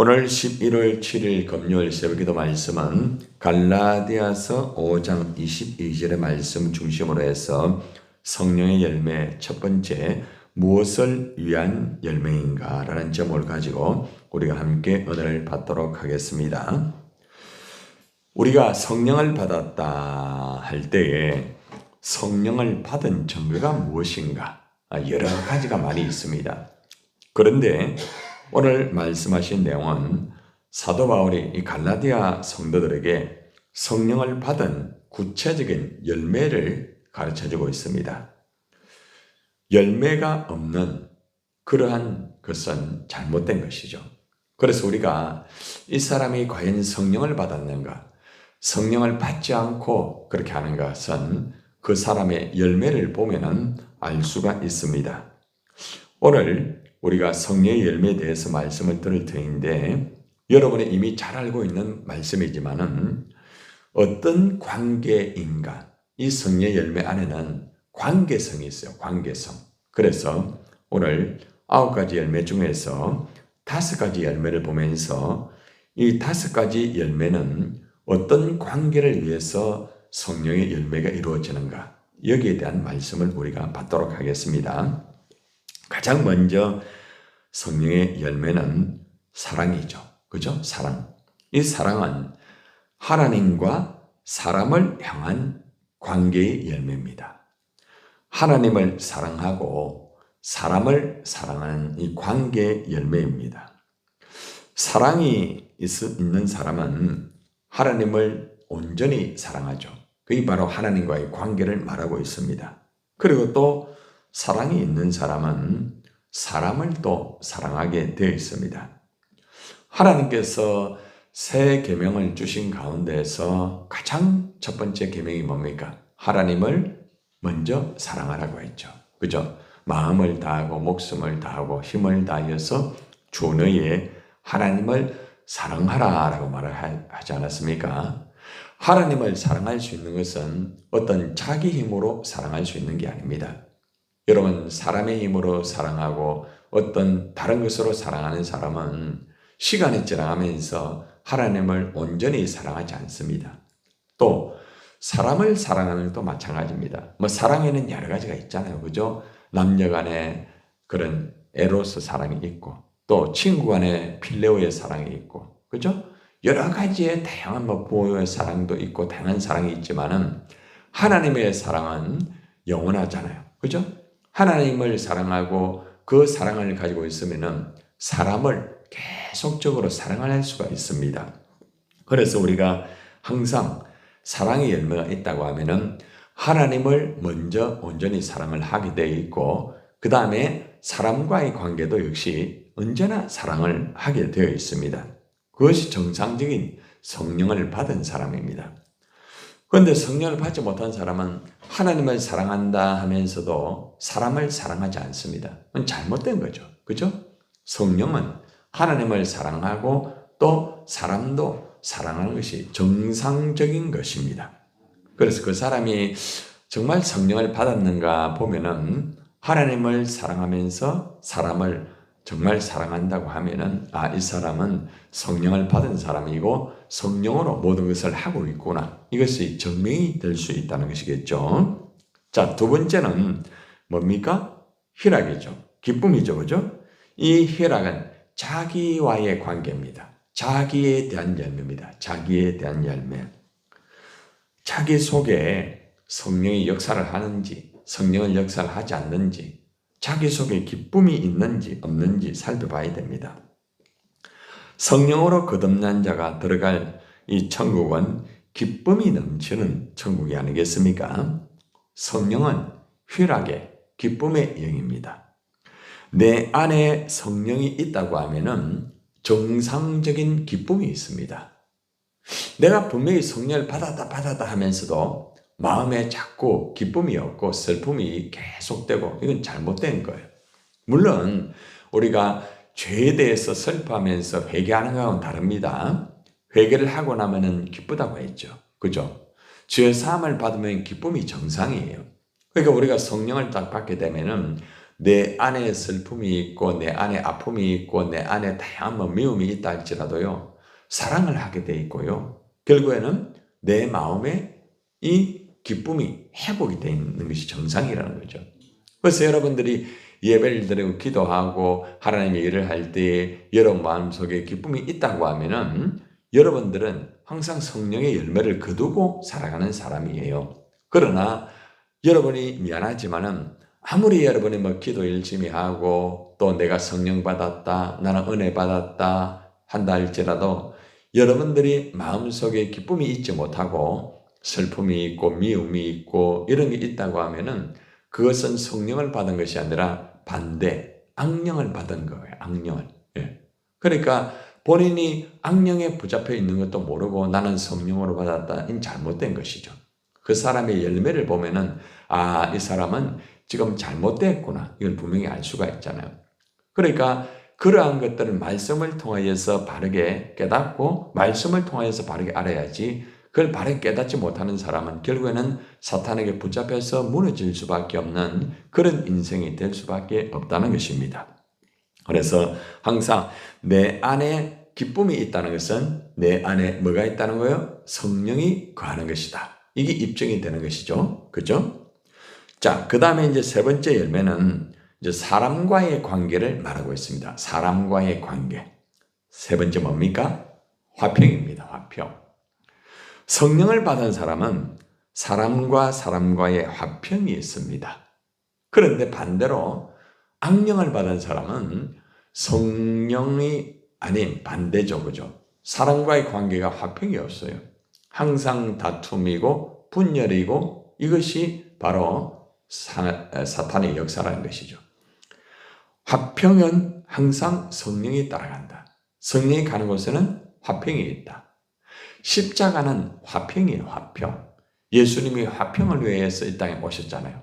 오늘 11월 7일 금요일 새벽기도 말씀은 갈라디아서 5장 22절의 말씀 중심으로 해서 성령의 열매 첫 번째 무엇을 위한 열매인가 라는 제목을 가지고 우리가 함께 은혜를 받도록 하겠습니다. 우리가 성령을 받았다 할 때에 성령을 받은 증거가 무엇인가 여러 가지가 많이 있습니다. 그런데 오늘 말씀하신 내용은 사도 바울이 이 갈라디아 성도들에게 성령을 받은 구체적인 열매를 가르쳐주고 있습니다. 열매가 없는 그러한 것은 잘못된 것이죠. 그래서 우리가 이 사람이 과연 성령을 받았는가, 성령을 받지 않고 그렇게 하는 것은 그 사람의 열매를 보면은 알 수가 있습니다. 오늘 우리가 성령의 열매에 대해서 말씀을 들을 터인데 여러분이 이미 잘 알고 있는 말씀이지만은 어떤 관계인가? 이 성령의 열매 안에는 관계성이 있어요. 관계성. 그래서 오늘 9가지 열매 중에서 5가지 열매를 보면서 이 5가지 열매는 어떤 관계를 위해서 성령의 열매가 이루어지는가? 여기에 대한 말씀을 우리가 받도록 하겠습니다. 가장 먼저 성령의 열매는 사랑이죠. 그죠? 사랑. 이 사랑은 하나님과 사람을 향한 관계의 열매입니다. 하나님을 사랑하고 사람을 사랑하는 이 관계의 열매입니다. 사랑이 있는 사람은 하나님을 온전히 사랑하죠. 그게 바로 하나님과의 관계를 말하고 있습니다. 그리고 또 사랑이 있는 사람은 사람을 또 사랑하게 되어 있습니다. 하나님께서 새 계명을 주신 가운데에서 가장 첫 번째 계명이 뭡니까? 하나님을 먼저 사랑하라고 했죠. 그죠? 마음을 다하고 목숨을 다하고 힘을 다하여서 주 너의 하나님을 사랑하라라고 말을 하지 않았습니까? 하나님을 사랑할 수 있는 것은 어떤 자기 힘으로 사랑할 수 있는 게 아닙니다. 여러분, 사람의 힘으로 사랑하고 어떤 다른 것으로 사랑하는 사람은 시간이 지나가면서 하나님을 온전히 사랑하지 않습니다. 또 사람을 사랑하는 것도 마찬가지입니다. 사랑에는 여러 가지가 있잖아요. 그죠? 남녀 간의 그런 에로스 사랑이 있고 또 친구 간의 필레오의 사랑이 있고 그죠? 여러 가지의 다양한 부모의 사랑도 있고 다양한 사랑이 있지만은 하나님의 사랑은 영원하잖아요. 그죠? 하나님을 사랑하고 그 사랑을 가지고 있으면은 사람을 계속적으로 사랑할 수가 있습니다. 그래서 우리가 항상 사랑의 열매가 있다고 하면은 하나님을 먼저 온전히 사랑을 하게 되어 있고 그 다음에 사람과의 관계도 역시 언제나 사랑을 하게 되어 있습니다. 그것이 정상적인 성령을 받은 사람입니다. 그런데 성령을 받지 못한 사람은 하나님을 사랑한다 하면서도 사람을 사랑하지 않습니다. 그건 잘못된 거죠. 그죠? 성령은 하나님을 사랑하고 또 사람도 사랑하는 것이 정상적인 것입니다. 그래서 그 사람이 정말 성령을 받았는가 보면은 하나님을 사랑하면서 사람을 정말 사랑한다고 하면은 이 사람은 성령을 받은 사람이고 성령으로 모든 것을 하고 있구나. 이것이 증명이 될 수 있다는 것이겠죠. 자, 두 번째는 뭡니까? 희락이죠. 기쁨이죠. 그죠? 이 희락은 자기와의 관계입니다. 자기에 대한 열매입니다. 자기에 대한 열매. 자기 속에 성령이 역사를 하는지, 성령을 역사를 하지 않는지, 자기 속에 기쁨이 있는지 없는지 살펴봐야 됩니다. 성령으로 거듭난 자가 들어갈 이 천국은 기쁨이 넘치는 천국이 아니겠습니까? 성령은 희락의 기쁨의 영입니다. 내 안에 성령이 있다고 하면은 정상적인 기쁨이 있습니다. 내가 분명히 성령을 받았다 하면서도 마음에 자꾸 기쁨이 없고 슬픔이 계속되고 이건 잘못된 거예요. 물론 우리가 죄에 대해서 슬퍼하면서 회개하는 것과는 다릅니다. 회개를 하고 나면은 기쁘다고 했죠. 그죠? 죄 사함을 받으면 기쁨이 정상이에요. 그러니까 우리가 성령을 딱 받게 되면은 내 안에 슬픔이 있고 내 안에 아픔이 있고 내 안에 다양한 미움이 있다 할지라도요. 사랑을 하게 돼 있고요. 결국에는 내 마음에 이 기쁨이 회복이 되어 있는 것이 정상이라는 거죠. 그래서 여러분들이 예배를 드리고 기도하고 하나님의 일을 할 때 여러분 마음속에 기쁨이 있다고 하면은 여러분들은 항상 성령의 열매를 거두고 살아가는 사람이에요. 그러나 여러분이 미안하지만은 아무리 여러분이 뭐 기도 열심히 하고 또 내가 성령 받았다, 나는 은혜 받았다 한다 할지라도 여러분들이 마음속에 기쁨이 있지 못하고 슬픔이 있고 미움이 있고 이런 게 있다고 하면은 그것은 성령을 받은 것이 아니라 반대, 악령을 받은 거예요. 악령을. 예. 그러니까 본인이 악령에 붙잡혀 있는 것도 모르고 나는 성령으로 받았다. 이 잘못된 것이죠. 그 사람의 열매를 보면은 이 사람은 지금 잘못됐구나. 이걸 분명히 알 수가 있잖아요. 그러니까 그러한 것들을 말씀을 통하여서 바르게 깨닫고 말씀을 통하여서 바르게 알아야지 그걸 바르게 깨닫지 못하는 사람은 결국에는 사탄에게 붙잡혀서 무너질 수밖에 없는 그런 인생이 될 수밖에 없다는 것입니다. 그래서 항상 내 안에 기쁨이 있다는 것은 내 안에 뭐가 있다는 거예요? 성령이 거하는 것이다. 이게 입증이 되는 것이죠. 그죠? 자, 그 다음에 이제 세 번째 열매는 이제 사람과의 관계를 말하고 있습니다. 사람과의 관계. 세 번째 뭡니까? 화평입니다. 화평. 성령을 받은 사람은 사람과 사람과의 화평이 있습니다. 그런데 반대로 악령을 받은 사람은 성령이 아닌 반대죠. 그죠? 사람과의 관계가 화평이 없어요. 항상 다툼이고 분열이고 이것이 바로 사탄의 역사라는 것이죠. 화평은 항상 성령이 따라간다. 성령이 가는 곳에는 화평이 있다. 십자가는 화평이에요. 화평. 예수님이 화평을 위해서 이 땅에 오셨잖아요.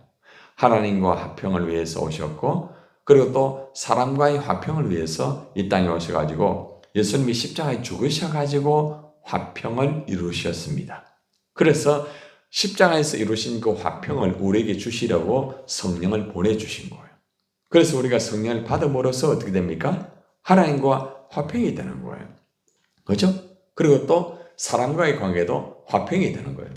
하나님과 화평을 위해서 오셨고 그리고 또 사람과의 화평을 위해서 이 땅에 오셔가지고 예수님이 십자가에 죽으셔가지고 화평을 이루셨습니다. 그래서 십자가에서 이루신 그 화평을 우리에게 주시려고 성령을 보내주신 거예요. 그래서 우리가 성령을 받음으로써 어떻게 됩니까? 하나님과 화평이 되는 거예요. 그렇죠? 그리고 또 사람과의 관계도 화평이 되는 거예요.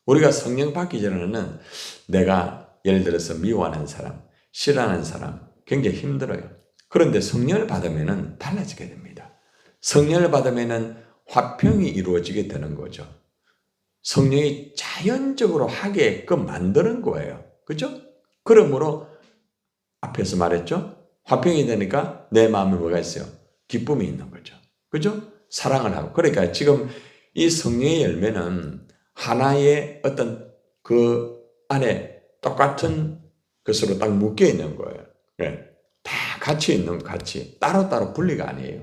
우리가 성령 받기 전에는 내가 예를 들어서 미워하는 사람, 싫어하는 사람 굉장히 힘들어요. 그런데 성령을 받으면 달라지게 됩니다. 성령을 받으면 화평이 이루어지게 되는 거죠. 성령이 자연적으로 하게끔 만드는 거예요. 그죠? 그러므로 앞에서 말했죠? 화평이 되니까 내 마음에 뭐가 있어요? 기쁨이 있는 거죠. 그죠? 사랑을 하고. 그러니까 지금 이 성령의 열매는 하나의 어떤 그 안에 똑같은 것으로 딱 묶여 있는 거예요. 네. 다 같이 있는 같이 따로따로 분리가 아니에요.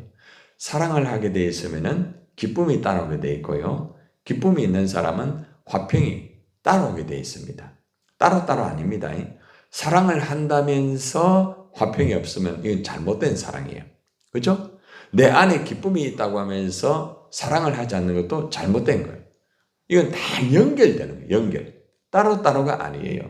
사랑을 하게 돼 있으면은 기쁨이 따라오게 돼 있고요. 기쁨이 있는 사람은 화평이 따라오게 돼 있습니다. 따로따로 아닙니다. 사랑을 한다면서 화평이 없으면 이건 잘못된 사랑이에요. 그죠? 내 안에 기쁨이 있다고 하면서 사랑을 하지 않는 것도 잘못된 거예요. 이건 다 연결되는 거예요. 연결. 따로따로가 아니에요.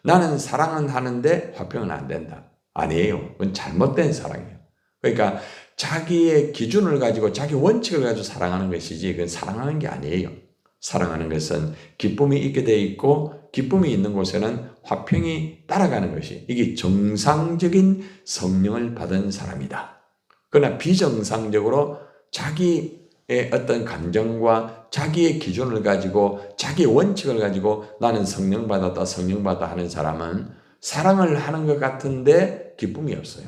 나는 사랑은 하는데 화평은 안 된다. 아니에요. 그건 잘못된 사랑이에요. 그러니까 자기의 기준을 가지고 자기 원칙을 가지고 사랑하는 것이지 그건 사랑하는 게 아니에요. 사랑하는 것은 기쁨이 있게 돼 있고 기쁨이 있는 곳에는 화평이 따라가는 것이 이게 정상적인 성령을 받은 사람이다. 그러나 비정상적으로 자기의 어떤 감정과 자기의 기준을 가지고 자기의 원칙을 가지고 나는 성령 받았다 성령 받았다 하는 사람은 사랑을 하는 것 같은데 기쁨이 없어요.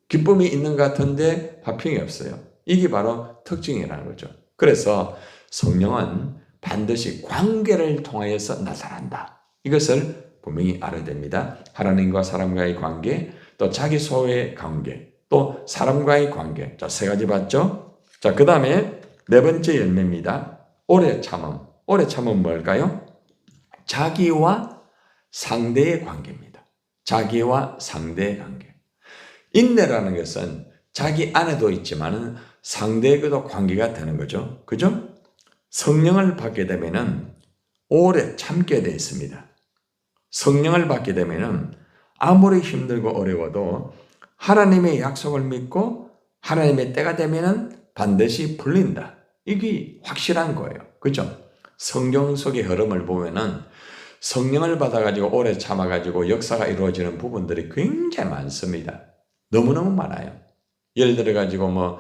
기쁨이 있는 것 같은데 화평이 없어요. 이게 바로 특징이라는 거죠. 그래서 성령은 반드시 관계를 통하여서 나타난다. 이것을 분명히 알아야 됩니다. 하나님과 사람과의 관계, 또 자기 소유의 관계, 또 사람과의 관계. 자, 세 가지 봤죠? 자, 그 다음에 네 번째 열매입니다. 오래 참음. 오래 참음 뭘까요? 자기와 상대의 관계입니다. 자기와 상대의 관계. 인내라는 것은 자기 안에도 있지만 상대에게도 관계가 되는 거죠. 그죠? 성령을 받게 되면은 오래 참게 되어 있습니다. 성령을 받게 되면은 아무리 힘들고 어려워도 하나님의 약속을 믿고 하나님의 때가 되면은 반드시 풀린다. 이게 확실한 거예요. 그죠? 성경 속의 흐름을 보면은 성령을 받아가지고 오래 참아가지고 역사가 이루어지는 부분들이 굉장히 많습니다. 너무너무 많아요. 예를 들어가지고 뭐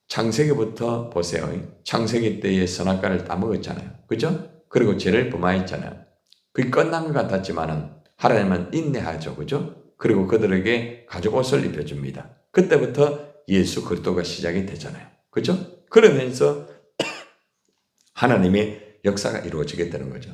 창세기부터 보세요. 창세기 때에 선악과를 따먹었잖아요. 그죠? 그리고 죄를 범하였잖아요. 그게 끝난 것 같았지만은 하나님은 인내하죠. 그죠? 그리고 그들에게 가죽 옷을 입혀줍니다. 그때부터 예수 그리스도가 시작이 되잖아요. 그죠? 그러면서 하나님의 역사가 이루어지게 되는 거죠.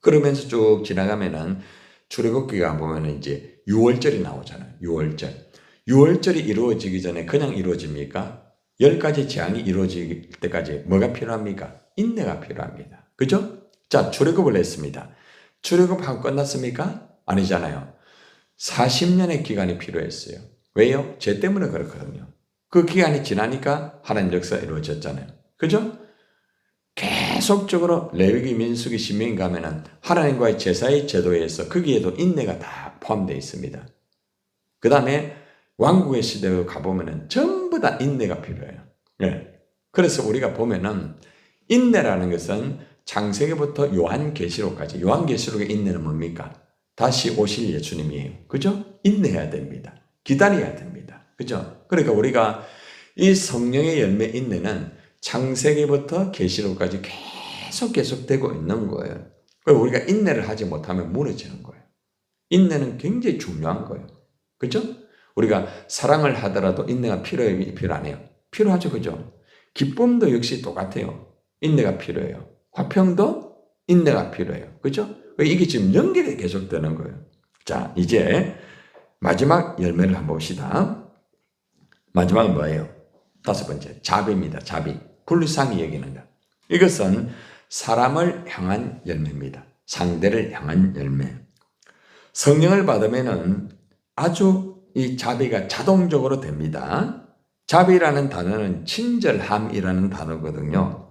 그러면서 쭉 지나가면은 출애굽기가 보면은 이제 6월절이 나오잖아요. 6월절. 6월절이 이루어지기 전에 그냥 이루어집니까? 10가지 재앙이 이루어질 때까지 뭐가 필요합니까? 인내가 필요합니다. 그죠? 자, 출애굽을 했습니다. 출애굽하고 끝났습니까? 아니잖아요. 40년의 기간이 필요했어요. 왜요? 죄 때문에 그렇거든요. 그 기간이 지나니까 하나님 역사가 이루어졌잖아요. 그죠? 계속적으로 레위기, 민수기, 신명기 가면은 하나님과의 제사의 제도에서 거기에도 인내가 다 포함되어 있습니다. 그 다음에 왕국의 시대로 가보면은 전부 다 인내가 필요해요. 네. 그래서 우리가 보면은 인내라는 것은 창세기부터 요한계시록까지, 요한계시록의 인내는 뭡니까? 다시 오실 예수님이에요. 그죠? 인내해야 됩니다. 기다려야 됩니다. 그죠? 그러니까 우리가 이 성령의 열매 인내는 창세기부터 계시록까지 계속되고 있는 거예요. 그리고 우리가 인내를 하지 못하면 무너지는 거예요. 인내는 굉장히 중요한 거예요. 그죠? 우리가 사랑을 하더라도 인내가 필요해요? 필요 안 해요? 필요하죠. 그죠? 기쁨도 역시 똑같아요. 인내가 필요해요. 화평도 인내가 필요해요. 그죠? 이게 지금 연결이 계속되는 거예요. 자, 이제 마지막 열매를 한번 봅시다. 마지막은 뭐예요? 5번째, 자비입니다. 자비. 불쌍히 여기는 것. 이것은 사람을 향한 열매입니다. 상대를 향한 열매. 성령을 받으면은 아주 이 자비가 자동적으로 됩니다. 자비라는 단어는 친절함이라는 단어거든요.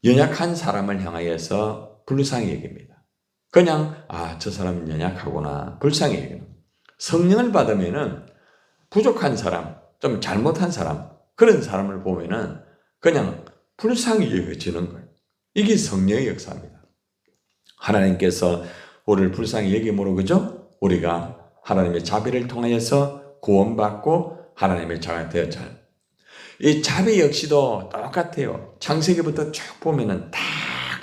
연약한 사람을 향하여서 불쌍히 여깁니다. 그냥 저 사람은 연약하구나 불쌍히 여기는. 성령을 받으면은 부족한 사람, 좀 잘못한 사람, 그런 사람을 보면은 그냥 불쌍히 여겨지는 거예요. 이게 성령의 역사입니다. 하나님께서 우리를 불쌍히 여김으로 그죠? 우리가 하나님의 자비를 통하여서 구원받고 하나님의 자가 되었잖아요. 이 자비 역시도 똑같아요. 창세기부터 쭉 보면은 다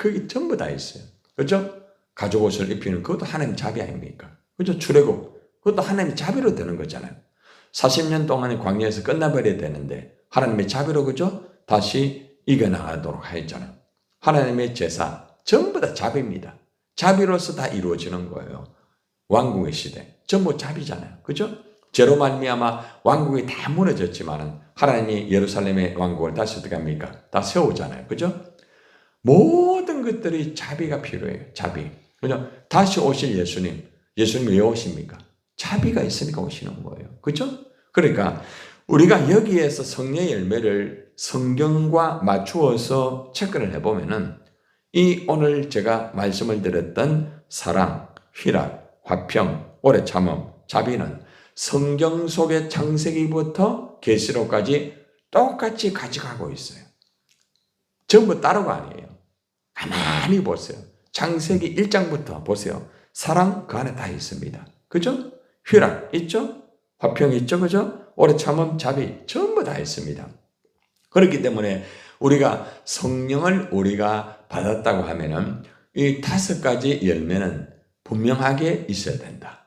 거기 전부 다 있어요. 그죠? 가죽 옷을 입히는 그것도 하나님 자비 아닙니까? 그죠? 출애굽 그것도 하나님의 자비로 되는 거잖아요. 40년 동안의 광야에서 끝나버려야 되는데 하나님의 자비로 그죠? 다시 이겨나가도록 하였잖아요. 하나님의 제사 전부 다 자비입니다. 자비로서 다 이루어지는 거예요. 왕국의 시대 전부 자비잖아요. 그죠? 죄로 말미암아 왕국이 다 무너졌지만은 하나님이 예루살렘의 왕국을 다시 어떻게 합니까? 다 세우잖아요. 그죠? 모든 것들이 자비가 필요해요. 자비. 그죠? 다시 오실 예수님. 예수님 왜 오십니까? 자비가 있으니까 오시는 거예요. 그죠? 그러니까 우리가 여기에서 성령의 열매를 성경과 맞추어서 체크를 해보면은 이 오늘 제가 말씀을 드렸던 사랑, 희락, 화평, 오래 참음, 자비는 성경 속의 창세기부터 계시록까지 똑같이 가져가고 있어요. 전부 따로가 아니에요. 가만히 보세요. 창세기 1장부터 보세요. 사랑 그 안에 다 있습니다. 그죠? 희락 있죠? 화평 있죠? 그죠? 오래 참음, 자비 전부 다 있습니다. 그렇기 때문에 우리가 성령을 우리가 받았다고 하면은 이 5가지 열매는 분명하게 있어야 된다.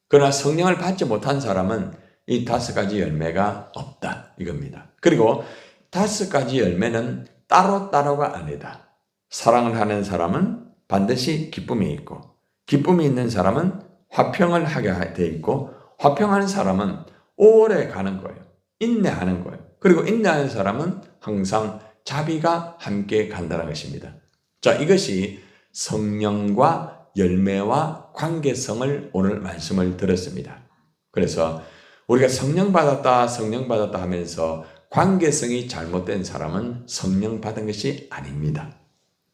그러나 성령을 받지 못한 사람은 이 5가지 열매가 없다. 이겁니다. 그리고 5가지 열매는 따로따로가 아니다. 사랑을 하는 사람은 반드시 기쁨이 있고, 기쁨이 있는 사람은 화평을 하게 돼 있고, 화평하는 사람은 오래 가는 거예요. 인내하는 거예요. 그리고 인내하는 사람은 항상 자비가 함께 간다는 것입니다. 자, 이것이 성령과 열매와 관계성을 오늘 말씀을 들었습니다. 그래서 우리가 성령 받았다 하면서 관계성이 잘못된 사람은 성령 받은 것이 아닙니다.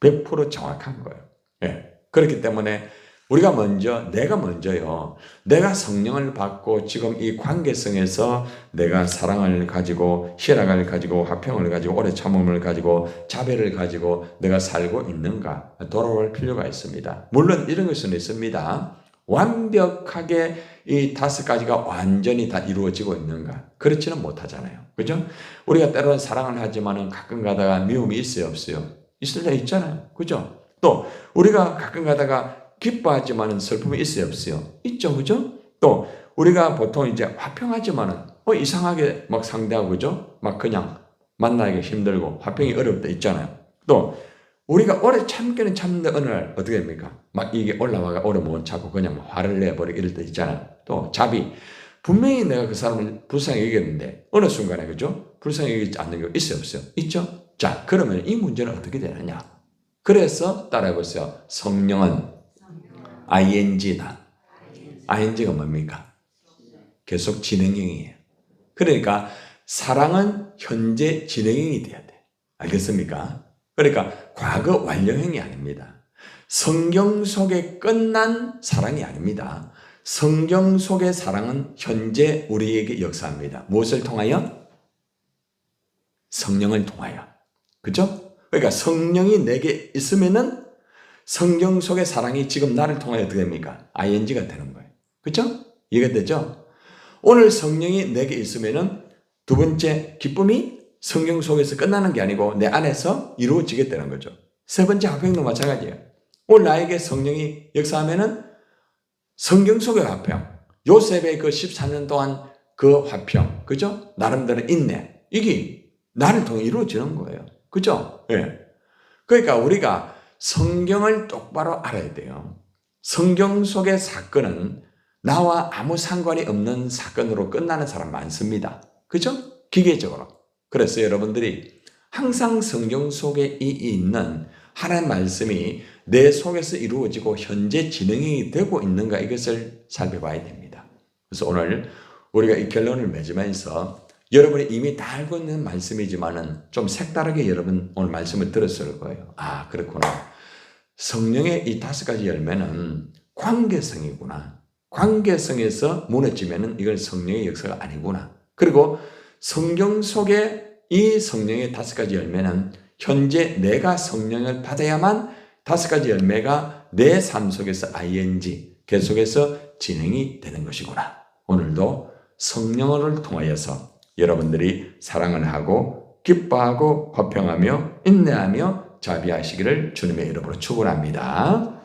100% 정확한 거예요. 예. 그렇기 때문에 우리가 먼저, 내가 먼저요. 내가 성령을 받고 지금 이 관계성에서 내가 사랑을 가지고 희락을 가지고 화평을 가지고 오래 참음을 가지고 자비를 가지고 내가 살고 있는가 돌아볼 필요가 있습니다. 물론 이런 것은 있습니다. 완벽하게 이 5가지가 완전히 다 이루어지고 있는가? 그렇지는 못하잖아요. 그죠? 우리가 때로는 사랑을 하지만은 가끔 가다가 미움이 있어요, 없어요? 있을 때 있잖아요. 그죠? 또 우리가 가끔 가다가 기뻐하지만은 슬픔이 있어요, 없어요? 있죠, 그죠? 또 우리가 보통 이제 화평하지만은 이상하게 막 상대하고 그죠? 막 그냥 만나기 힘들고 화평이 어려울 때 있잖아요. 또 우리가 오래 참기는 참는데 어느 날 어떻게 됩니까? 막 이게 올라와가 오래 못 참고 그냥 화를 내버리고 이럴 때 있잖아요. 또 자비. 분명히 내가 그 사람을 불쌍히 여겼는데 어느 순간에 그죠? 불쌍히 여기지 않는 게 있어요, 없어요? 있죠? 자, 그러면 이 문제는 어떻게 되느냐? 그래서 따라해보세요. 성령은 ing다. ing가 뭡니까? 계속 진행형이에요. 그러니까 사랑은 현재 진행형이 돼야 돼. 알겠습니까? 그러니까 과거 완료형이 아닙니다. 성경 속에 끝난 사랑이 아닙니다. 성경 속의 사랑은 현재 우리에게 역사합니다. 무엇을 통하여? 성령을 통하여. 그죠? 그러니까 성령이 내게 있으면은 성경 속의 사랑이 지금 나를 통하여 어떻게 됩니까? ing가 되는 거예요. 그죠? 이해가 되죠? 오늘 성령이 내게 있으면은 두 번째 기쁨이 성경 속에서 끝나는 게 아니고 내 안에서 이루어지게 되는 거죠. 세 번째 화평도 마찬가지예요. 오늘 나에게 성령이 역사하면은 성경 속의 화평, 요셉의 그 14년 동안 그 화평, 그죠? 나름대로 인내, 이게 나를 통해 이루어지는 거예요. 그죠? 예. 그러니까 우리가 성경을 똑바로 알아야 돼요. 성경 속의 사건은 나와 아무 상관이 없는 사건으로 끝나는 사람 많습니다. 그죠? 기계적으로. 그래서 여러분들이 항상 성경 속에 있는 하나님의 말씀이 내 속에서 이루어지고 현재 진행이 되고 있는가 이것을 살펴봐야 됩니다. 그래서 오늘 우리가 이 결론을 맺으면서 여러분이 이미 다 알고 있는 말씀이지만은 좀 색다르게 여러분 오늘 말씀을 들었을 거예요. 아, 그렇구나. 성령의 이 5가지 열매는 관계성이구나. 관계성에서 무너지면은 이건 성령의 역사가 아니구나. 그리고 성경 속에 이 성령의 5가지 열매는 현재 내가 성령을 받아야만 5가지 열매가 내 삶 속에서 ing, 계속해서 진행이 되는 것이구나. 오늘도 성령을 통하여서 여러분들이 사랑을 하고 기뻐하고 화평하며 인내하며 자비하시기를 주님의 이름으로 축원합니다.